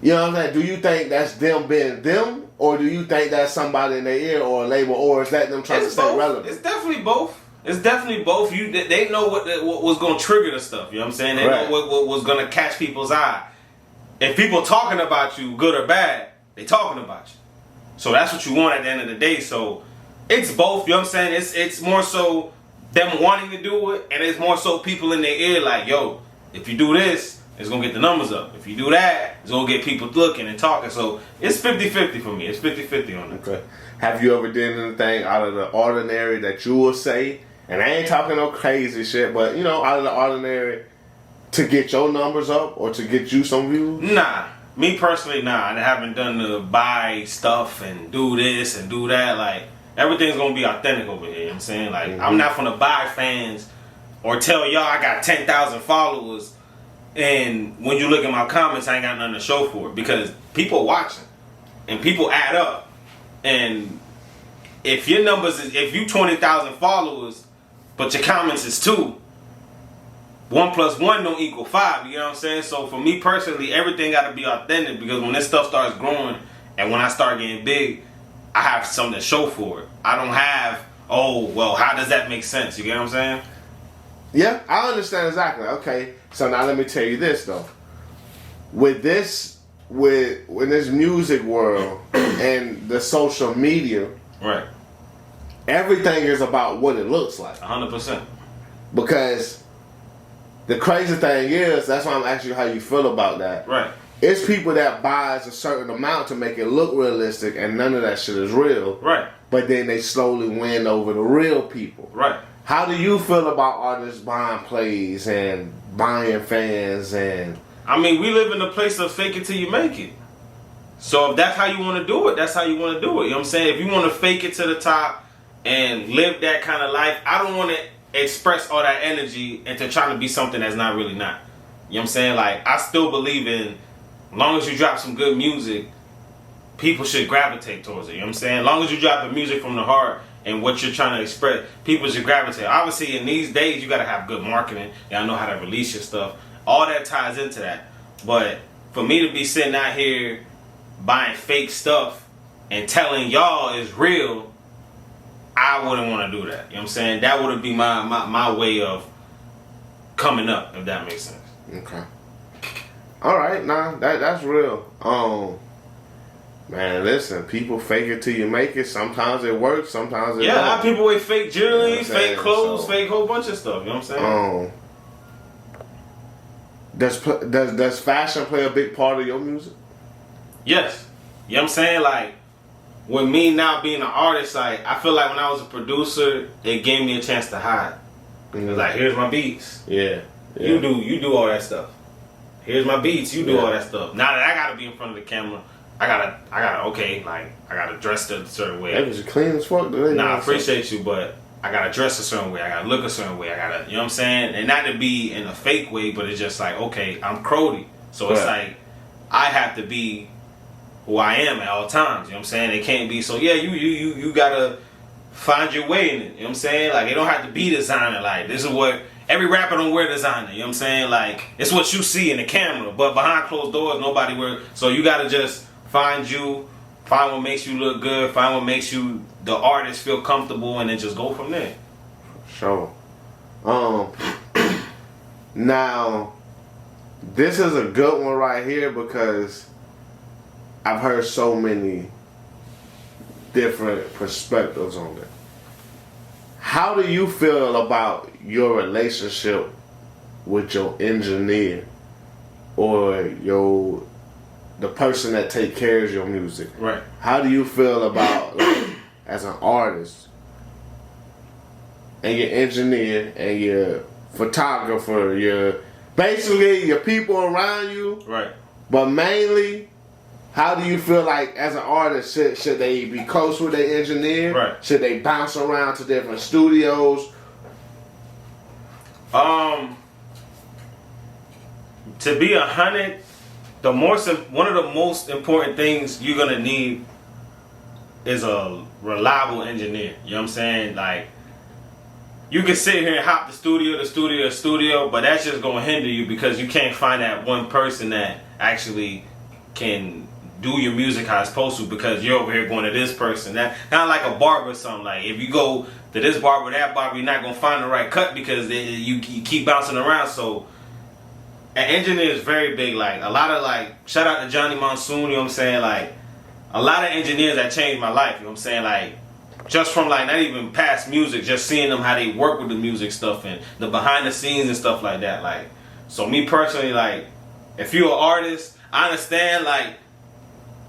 You know what I'm saying? Do you think that's them being them, or do you think that's somebody in their ear or a label, or is that them trying to stay relevant? It's definitely both. It's definitely both. They know what was going to trigger the stuff. You know what I'm saying? They know what was going to catch people's eye. If people talking about you, good or bad, they talking about you. So that's what you want at the end of the day. So it's both. You know what I'm saying? It's more so them wanting to do it, and it's more so people in their ear like, yo, if you do this, it's going to get the numbers up. If you do that, it's going to get people looking and talking. So it's 50-50 for me. It's 50-50 on it. Okay. Have you ever did anything out of the ordinary that you will say, and I ain't talking no crazy shit, but, you know, out of the ordinary to get your numbers up or to get you some views? Nah. Me personally, nah. I haven't done the buy stuff and do this and do that. Like, everything's going to be authentic over here. You know what I'm saying? Like, I'm not going to buy fans or tell y'all I got 10,000 followers. And when you look at my comments, I ain't got nothing to show for it because people watching and people add up. And if your numbers is, if you 20,000 followers, but your comments is 2, 1 + 1 don't equal 5. You know what I'm saying? So for me personally, everything got to be authentic because when this stuff starts growing and when I start getting big, I have something to show for it. I don't have, oh, well, how does that make sense? You get what I'm saying? Yeah, I understand exactly. Okay, so now let me tell you this though. With this music world and the social media, right? Everything is about what it looks like. 100%. Because the crazy thing is, that's why I'm asking you how you feel about that. Right. It's people that buys a certain amount to make it look realistic, and none of that shit is real. Right. But then they slowly win over the real people. Right. How do you feel about artists buying plays and buying fans and? I mean, we live in a place of fake it till you make it. So if that's how you want to do it, that's how you want to do it. You know what I'm saying? If you want to fake it to the top and live that kind of life, I don't want to express all that energy into trying to be something that's not really not. You know what I'm saying? Like, I still believe in, as long as you drop some good music, people should gravitate towards it. You know what I'm saying? As long as you drop the music from the heart and what you're trying to express, people should gravitate. Obviously, in these days, you got to have good marketing. You got to know how to release your stuff. All that ties into that. But for me to be sitting out here buying fake stuff and telling y'all is real, I wouldn't want to do that. You know what I'm saying? That would be my way of coming up, if that makes sense. Okay. All right, nah, that's real. Man, listen, people fake it till you make it. Sometimes it works, sometimes it don't. Yeah, how people wear fake jewelry, You know fake clothes, so, fake whole bunch of stuff. You know what I'm saying? Does fashion play a big part of your music? Yes. You know what I'm saying? Like, with me now being an artist, like, I feel like when I was a producer, it gave me a chance to hide. It was like, here's my beats. Yeah. You do all that stuff. Here's my beats, you do all that stuff. Now that I gotta be in front of the camera, I gotta dress a certain way. That was clean as fuck today. Nah, I appreciate you, but I gotta dress a certain way. I gotta look a certain way. You know what I'm saying? And not to be in a fake way, but it's just like, okay, I'm Crody. So it's like, I have to be who I am at all times. You know what I'm saying? It can't be, so yeah, you gotta find your way in it. You know what I'm saying? Like, it don't have to be designer. Like, this is what, every rapper don't wear designer. You know what I'm saying? Like, it's what you see in the camera, but behind closed doors, nobody wear. So you gotta just find what makes you look good, find what makes you, the artist, feel comfortable, and then just go from there. Sure. Now, this is a good one right here because I've heard so many different perspectives on it. How do you feel about your relationship with your engineer or the person that take care of your music? Right. How do you feel about, like, as an artist and your engineer and your photographer, basically your people around you? Right. But mainly, how do you feel like as an artist, should they be close with their engineer? Right. Should they bounce around to different studios? To be 100, one of the most important things you're gonna need is a reliable engineer. You know what I'm saying? Like, you can sit here and hop the studio, but that's just gonna hinder you because you can't find that one person that actually can do your music how it's supposed to, because you're over here going to this person. That kind of like a barber or something. Like if you go to this barber, that barber, you're not gonna find the right cut because you keep bouncing around. So an engineer is very big. Like a lot of shout out to Johnny Monsoon. You know what I'm saying? Like a lot of engineers that changed my life. You know what I'm saying? Like just from not even past music, just seeing them how they work with the music stuff and the behind the scenes and stuff like that. Like so me personally, if you're an artist, I understand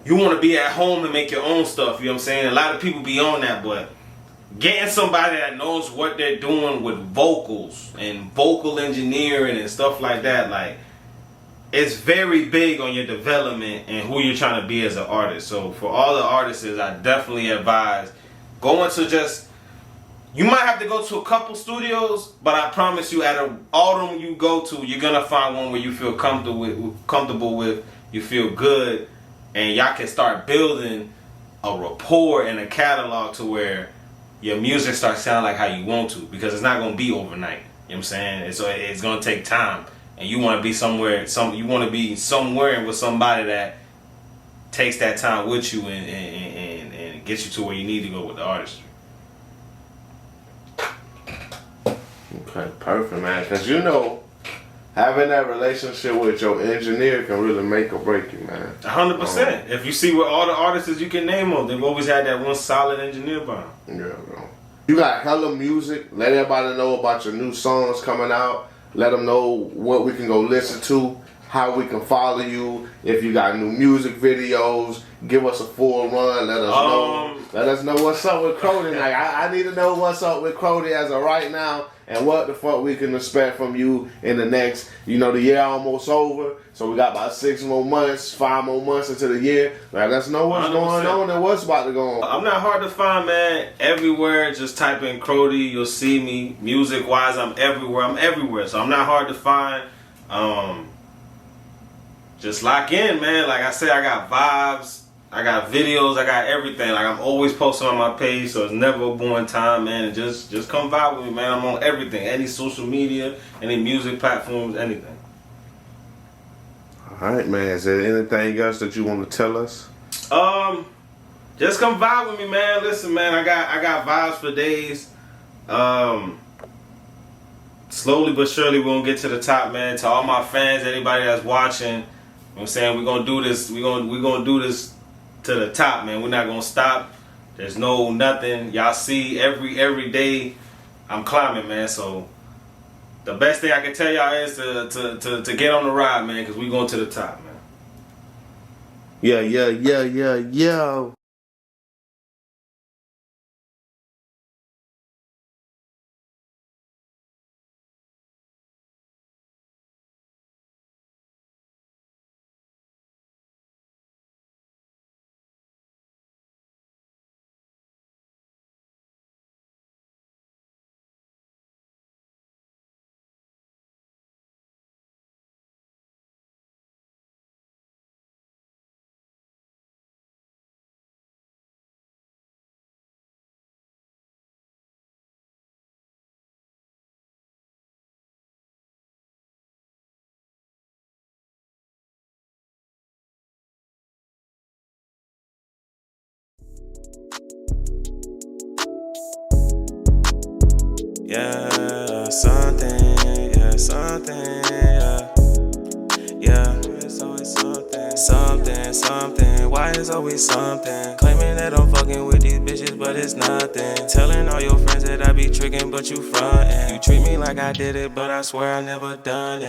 you want to be at home and make your own stuff, you know what I'm saying? A lot of people be on that, but getting somebody that knows what they're doing with vocals and vocal engineering and stuff like that, it's very big on your development and who you're trying to be as an artist. So for all the artists, I definitely advise going to you might have to go to a couple studios, but I promise you, all of them you go to, you're going to find one where you feel comfortable with, you feel good, and y'all can start building a rapport and a catalog to where your music starts sounding like how you want to, because it's not going to be overnight. You know what I'm saying? It's going to take time, and you want to be somewhere. You want to be somewhere with somebody that takes that time with you and gets you to where you need to go with the artistry. Okay, perfect, man. Because having that relationship with your engineer can really make or break you, man. 100%. If you see what all the artists you can name them, they've always had that one solid engineer by them. Yeah, bro. You got hella music. Let everybody know about your new songs coming out. Let them know what we can go listen to, how we can follow you. If you got new music videos, give us a full run. Let us know. Let us know what's up with Crody. I need to know what's up with Crody as of right now. And what the fuck we can expect from you in the next, the year almost over. So we got about 6 more months, 5 more months into the year. Let us know what's 100%. Going on and what's about to go on. I'm not hard to find, man. Everywhere, just type in Crody, you'll see me. Music-wise, I'm everywhere. So I'm not hard to find. Just lock in, man. Like I said, I got vibes. I got videos, I got everything. I'm always posting on my page, so it's never a boring time, man. And just come vibe with me, man. I'm on everything, any social media, any music platforms, anything. All right, man. Is there anything else that you want to tell us? Just come vibe with me, man. Listen, man, I got vibes for days. Slowly but surely, we're gonna get to the top, man. To all my fans, anybody that's watching, you know what I'm saying, we're gonna do this. We're gonna do this to the top, man. We're not gonna stop. There's nothing. Y'all see every day I'm climbing, man. So the best thing I can tell y'all is to get on the ride, man, because we going to the top, man. Yeah. Yeah, something, yeah. It's always something. Why is always something? Claiming that I'm fucking with these bitches, but it's nothing. Telling all your friends that I be tricking, but you frontin'. You treat me like I did it, but I swear I never done it.